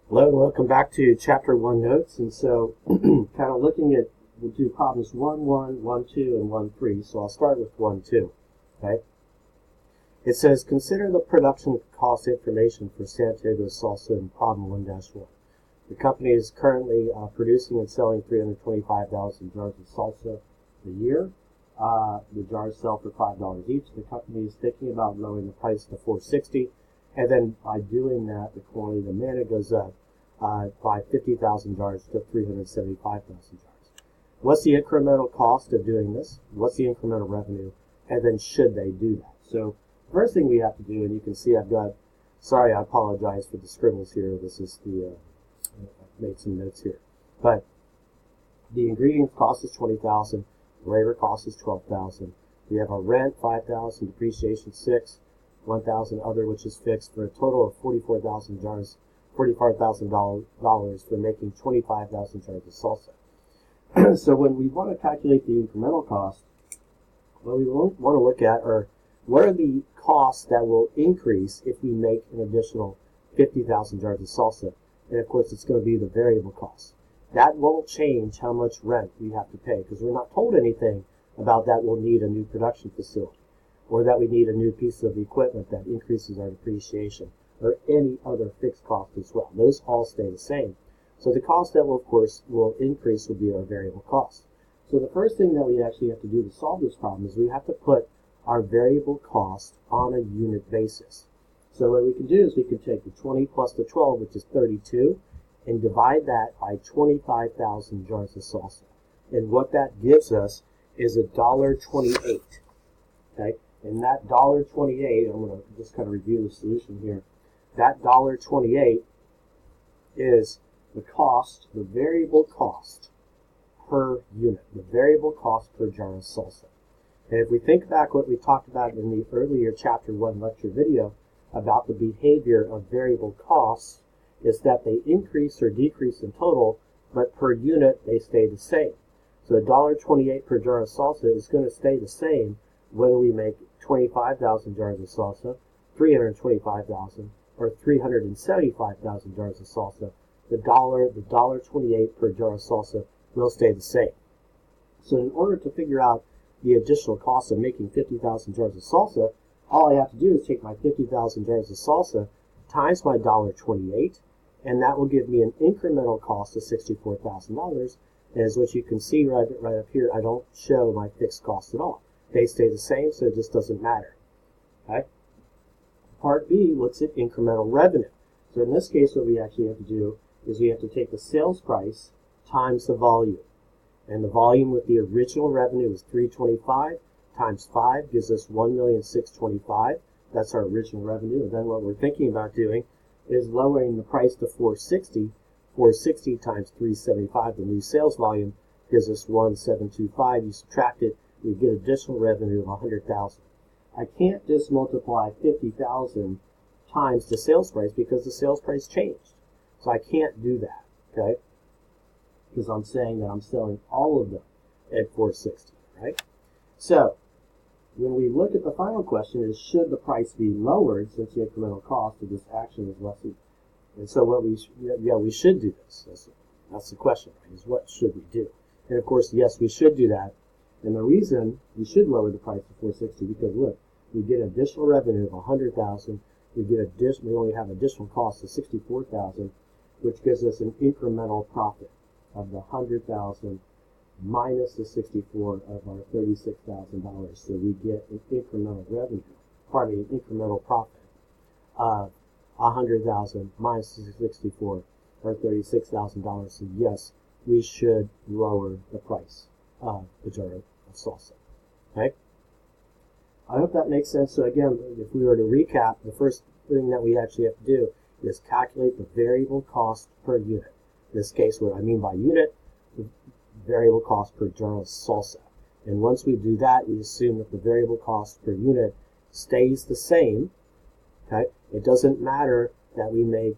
Hello and welcome back to Chapter 1 Notes. And so, kind of looking at, we'll do problems 1, 1, 1, 2, and 1, 3. So I'll start with 1, 2. Okay? It says, consider the production cost information for Santiago salsa in problem 1-1. The company is currently producing and selling 325,000 jars of salsa a year. The jars sell for $5 each. The company is thinking about lowering the price to $4.60. And then by doing that, the quantity of the manna goes up by 50,000 jars to 375,000 jars. What's the incremental cost of doing this? What's the incremental revenue? And then should they do that? So first thing we have to do, and you can see I've got, sorry, I apologize for the scribbles here. This is the, I've made some notes here. But the ingredient cost is 20,000. Labor cost is 12,000. We have our rent, 5,000. Depreciation, 6. 1,000 other, which is fixed, for a total of 44,000 jars, $45,000 for making 25,000 jars of salsa. So when we want to calculate the incremental cost, what we want to look at are what are the costs that will increase if we make an additional 50,000 jars of salsa. And of course, it's going to be the variable cost. That won't change how much rent we have to pay because we're not told anything about that we'll need a new production facility, or that we need a new piece of equipment that increases our depreciation, or any other fixed cost as well. Those all stay the same. So the cost that will, of course, will increase will be our variable cost. So the first thing that we actually have to do to solve this problem is we have to put our variable cost on a unit basis. So what we can do is we can take the 20 plus the 12, which is 32, and divide that by 25,000 jars of salsa. And what that gives us is $1.28. Okay? And that $1.28, I'm going to just kind of review the solution here. That $1.28 is the cost, the variable cost per unit, the variable cost per jar of salsa. And if we think back what we talked about in the earlier Chapter 1 lecture video about the behavior of variable costs, is that they increase or decrease in total, but per unit they stay the same. So $1.28 per jar of salsa is going to stay the same whether we make 25,000 jars of salsa, 325,000, or 375,000 jars of salsa. The $1.28 per jar of salsa will stay the same. So in order to figure out the additional cost of making 50,000 jars of salsa, all I have to do is take my 50,000 jars of salsa times my $1.28, and that will give me an incremental cost of $64,000. And as what you can see right up here, I don't show my fixed cost at all. They stay the same, so it just doesn't matter. Okay? Part B looks at incremental revenue. So in this case, what we actually have to do is we have to take the sales price times the volume. And the volume with the original revenue is 325 times 5 gives us 1,625,000. That's our original revenue. And then what we're thinking about doing is lowering the price to 460. 460 times 375, the new sales volume, gives us 1,725. You subtract it, we get additional revenue of 100,000. I can't just multiply 50,000 times the sales price because the sales price changed. So I can't do that, okay? Because I'm saying that I'm selling all of them at 460, right? So when we look at the final question is, should the price be lowered since the incremental cost of this action is lessened? And so what we should do this. That's the question, right? Is what should we do? And of course, yes, we should do that. And the reason we should lower the price to 460 because look, we get additional revenue of 100,000. We only have additional costs of 64,000, which gives us an incremental profit of the 100,000 minus the 64 of our $36,000. So we get an incremental revenue, an incremental profit of 100,000 minus the 64 or $36,000. So yes, we should lower the price of the jar of salsa. Okay? I hope that makes sense. So again, if we were to recap, the first thing that we actually have to do is calculate the variable cost per unit. In this case, what I mean by unit, the variable cost per jar of salsa. And once we do that, we assume that the variable cost per unit stays the same. Okay? It doesn't matter that we make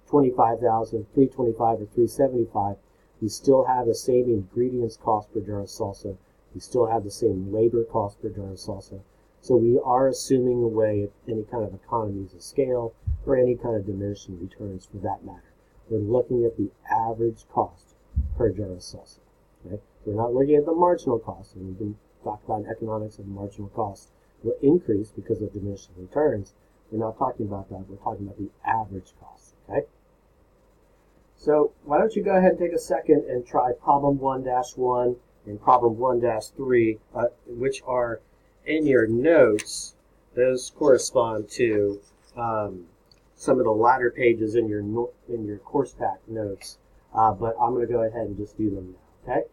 25,000, 325, or 375. We still have the same ingredients cost per jar of salsa. We still have the same labor cost per jar of salsa. So we are assuming away any kind of economies of scale or any kind of diminishing returns for that matter. we're looking at the average cost per jar of salsa. Okay? We're not looking at the marginal cost, and we can talk about economics of marginal cost will increase because of diminishing returns. We're not talking about that. We're talking about the average cost. Okay? So why don't you go ahead and take a second and try problem 1-1 and problem 1-3, which are in your notes. Those correspond to some of the latter pages in your course pack notes, but I'm going to go ahead and just do them now. Okay?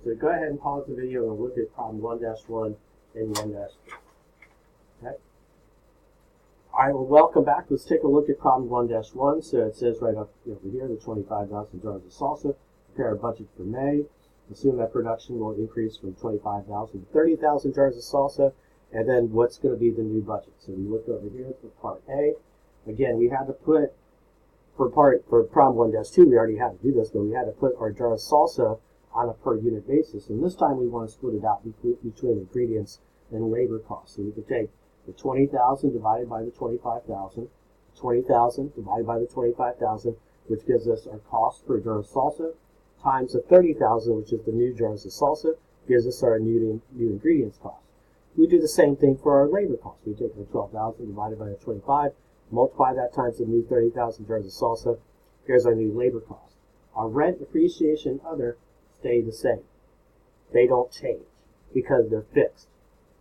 So go ahead and pause the video and look at problem 1-1 and 1-3. Okay? All right, well, welcome back. Let's take a look at problem 1-1. So it says right up over here, the 25,000 jars of salsa. Prepare a budget for May. Assume that production will increase from 25,000 to 30,000 jars of salsa. And then what's going to be the new budget? So we look over here for part A. Again, we had to put, for problem 1-2, we already had to do this, but we had to put our jar of salsa on a per unit basis. And this time we want to split it out between ingredients and labor costs. So we could take the 20,000 divided by the 25,000, 20,000 divided by the 25,000, which gives us our cost per jar of salsa, times the 30,000, which is the new jars of salsa, gives us our new ingredients cost. We do the same thing for our labor cost. We take the 12,000 divided by the 25, multiply that times the new 30,000 jars of salsa. Here's our new labor cost. Our rent, depreciation, other stay the same. They don't change because they're fixed.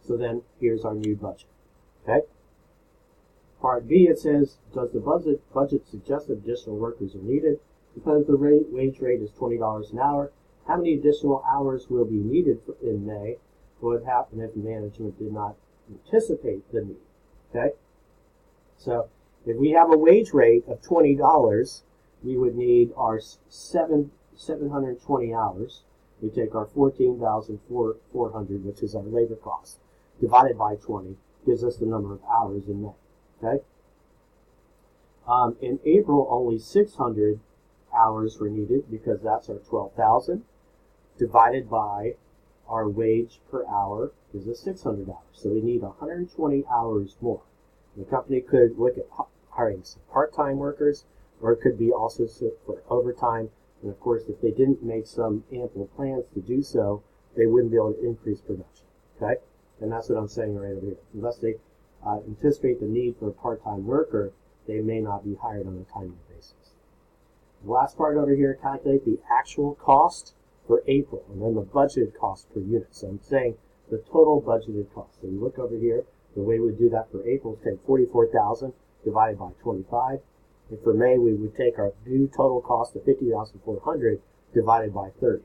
So then here's our new budget. Okay? Part B, it says, does the budget suggest that additional workers are needed? Because the wage rate is $20 an hour, how many additional hours will be needed in May? What would happen if management did not anticipate the need? Okay? So if we have a wage rate of $20, we would need our 720 hours. We take our 14,400, which is our labor cost, divided by 20, gives us the number of hours in May. Okay? In April, only 600 hours were needed because that's our 12,000, divided by our wage per hour gives us 600 hours. So we need 120 hours more. The company could look at hiring some part-time workers, or it could be also for overtime. And of course, if they didn't make some ample plans to do so, they wouldn't be able to increase production. Okay? And that's what I'm saying right over here. Unless they anticipate the need for a part-time worker, they may not be hired on a timely basis. The last part over here, calculate the actual cost for April, and then the budgeted cost per unit. So I'm saying the total budgeted cost. So you look over here, the way we do that for April is take 44,000 divided by 25. And for May, we would take our new total cost of 50,400 divided by 30.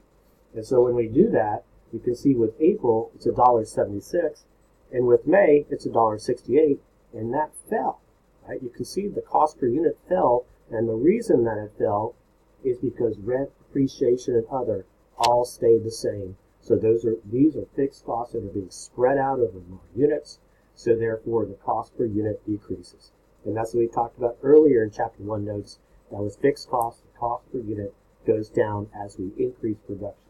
And so when we do that, you can see with April, it's $1.76, and with May, it's $1.68, and that fell. Right? You can see the cost per unit fell, and the reason that it fell is because rent, depreciation, and other all stayed the same. So these are fixed costs that are being spread out over more units, so therefore the cost per unit decreases. And that's what we talked about earlier in Chapter 1 notes. That was fixed cost. The cost per unit goes down as we increase production.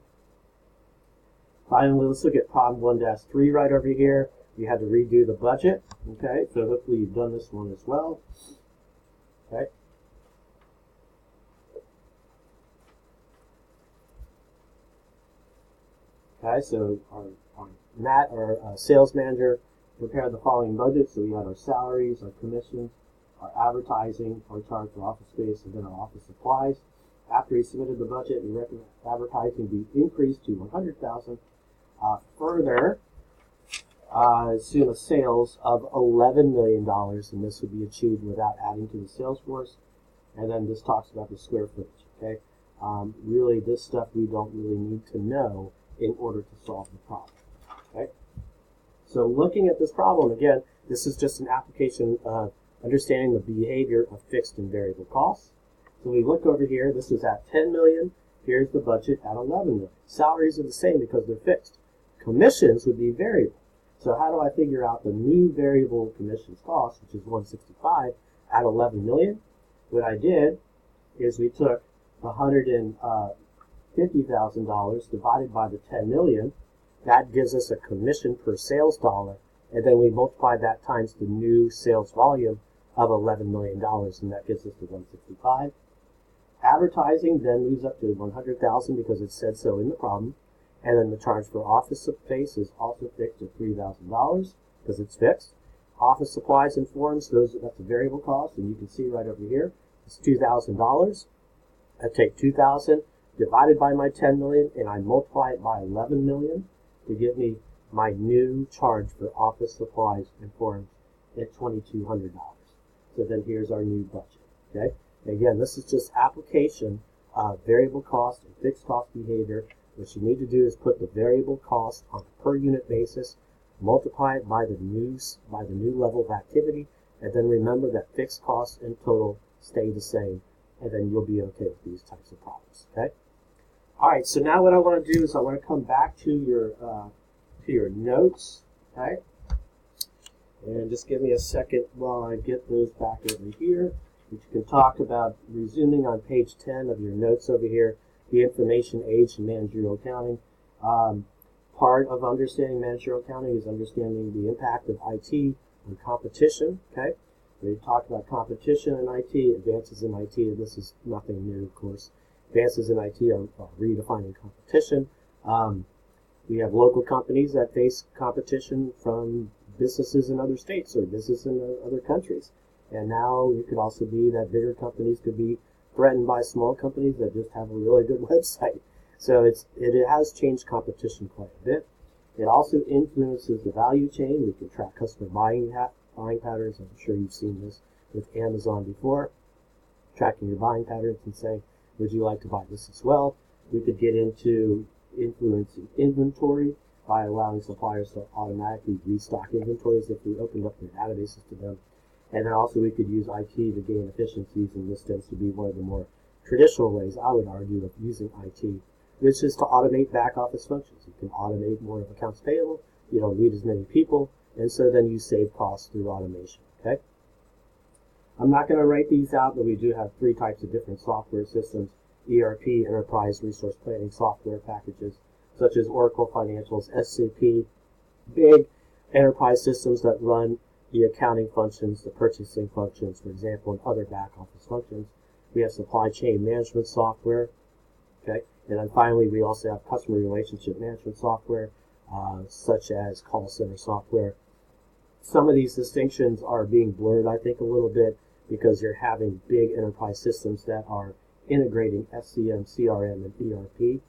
Finally, let's look at problem 1-3 right over here. We had to redo the budget. Okay, so hopefully you've done this one as well. Okay. Okay, so Matt, our sales manager, prepared the following budget. So we had our salaries, our commissions, our advertising, our charge for office space, and then our office supplies. After he submitted the budget, we recommend advertising be increased to $100,000. Further, assume a sales of $11 million, and this would be achieved without adding to the sales force. And then this talks about the square footage. Okay, really, this stuff we don't really need to know in order to solve the problem. Okay, so looking at this problem again, this is just an application of understanding the behavior of fixed and variable costs. So we look over here. This is at 10 million. Here's the budget at 11 million. Salaries are the same because they're fixed. Commissions would be variable. So how do I figure out the new variable commissions cost, which is 165 at 11 million? What I did is we took the $150,000 divided by the 10 million. That gives us a commission per sales dollar, and then we multiply that times the new sales volume of $11 million, and that gives us the 165. Advertising then moves up to $100,000 because it said so in the problem. And then the charge for office space is also fixed at $3,000 because it's fixed. Office supplies and forms, that's a variable cost, and you can see right over here, it's $2,000. I take $2,000 divided by my $10 million, and I multiply it by $11 million to give me my new charge for office supplies and forms at $2,200. So then here's our new budget. Okay. Again, this is just application of variable cost and fixed cost behavior. What you need to do is put the variable cost on a per unit basis, multiply it by the new level of activity, and then remember that fixed costs and total stay the same, and then you'll be okay with these types of problems. Okay. All right. So now what I want to do is I want to come back to your notes. Okay. And just give me a second while I get those back over here. Which you can talk about resuming on page 10 of your notes over here, the information age and managerial accounting. Part of understanding managerial accounting is understanding the impact of IT on competition. Okay, we talked about competition in IT, advances in IT. This is nothing new, of course. Advances in IT are redefining competition. We have local companies that face competition from businesses in other states or businesses in other countries. And now it could also be that bigger companies could be threatened by small companies that just have a really good website. So it has changed competition quite a bit. It also influences the value chain. We can track customer buying patterns. I'm sure you've seen this with Amazon before. Tracking your buying patterns and saying, would you like to buy this as well? We could get into influencing inventory by allowing suppliers to automatically restock inventories if we opened up their databases to them. And then also we could use IT to gain efficiencies, and this tends to be one of the more traditional ways, I would argue, of using IT, which is to automate back office functions. You can automate more of accounts payable, you don't need as many people, and so then you save costs through automation. Okay. I'm not going to write these out, but we do have 3 types of different software systems: ERP, Enterprise Resource Planning software packages, such as Oracle Financials, SAP, big enterprise systems that run the accounting functions, the purchasing functions, for example, and other back office functions. We have supply chain management software, okay, and then finally we also have customer relationship management software, such as call center software. Some of these distinctions are being blurred, I think, a little bit because you're having big enterprise systems that are integrating SCM, CRM, and ERP.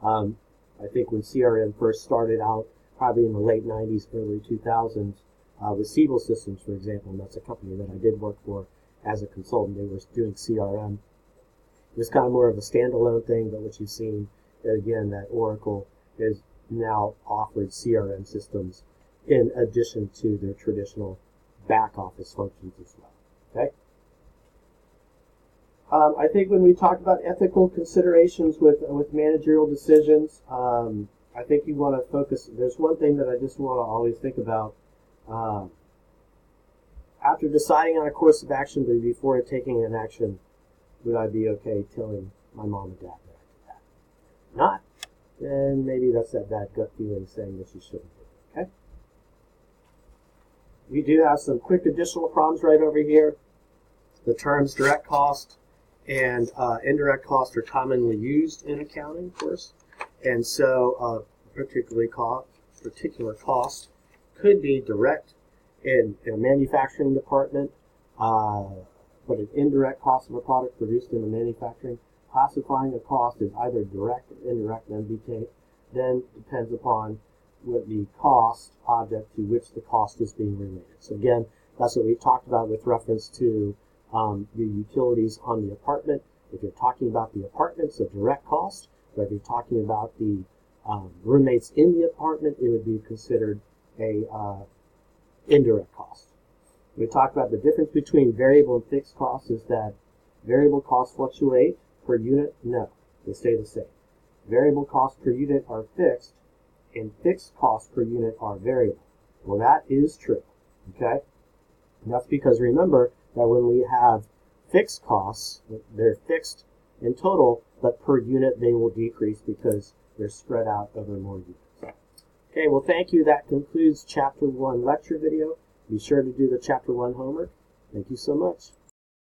I think when CRM first started out, probably in the late 90s, early 2000s, with Siebel Systems, for example, and that's a company that I did work for as a consultant. They were doing CRM. It was kind of more of a standalone thing, but what you've seen, again, that Oracle has now offered CRM systems in addition to their traditional back office functions as well. Okay. I think when we talk about ethical considerations with managerial decisions, I think you want to focus. There's one thing that I just want to always think about. After deciding on a course of action, but before taking an action, would I be okay telling my mom and dad that I did that? If not, then maybe that's that bad gut feeling saying that you shouldn't do it. Okay. We do have some quick additional problems right over here. The terms direct cost and indirect cost are commonly used in accounting, of course, and so particular cost could be direct in a manufacturing department, but an indirect cost of a product produced in the manufacturing. Classifying a cost as either direct or indirect then depends upon what the cost object to which the cost is being related. So again, that's what we talked about with reference to the utilities on the apartment. If you're talking about the apartment, it's a direct cost, but if you're talking about the roommates in the apartment, it would be considered a indirect cost. We talked about the difference between variable and fixed costs is that variable costs fluctuate per unit. No, they stay the same. Variable costs per unit are fixed, and fixed costs per unit are variable. Well, that is true. Okay, and that's because remember that when we have fixed costs, they're fixed in total, but per unit they will decrease because they're spread out over more units. Okay, well, thank you. That concludes Chapter 1 lecture video. Be sure to do the Chapter 1 homework. Thank you so much.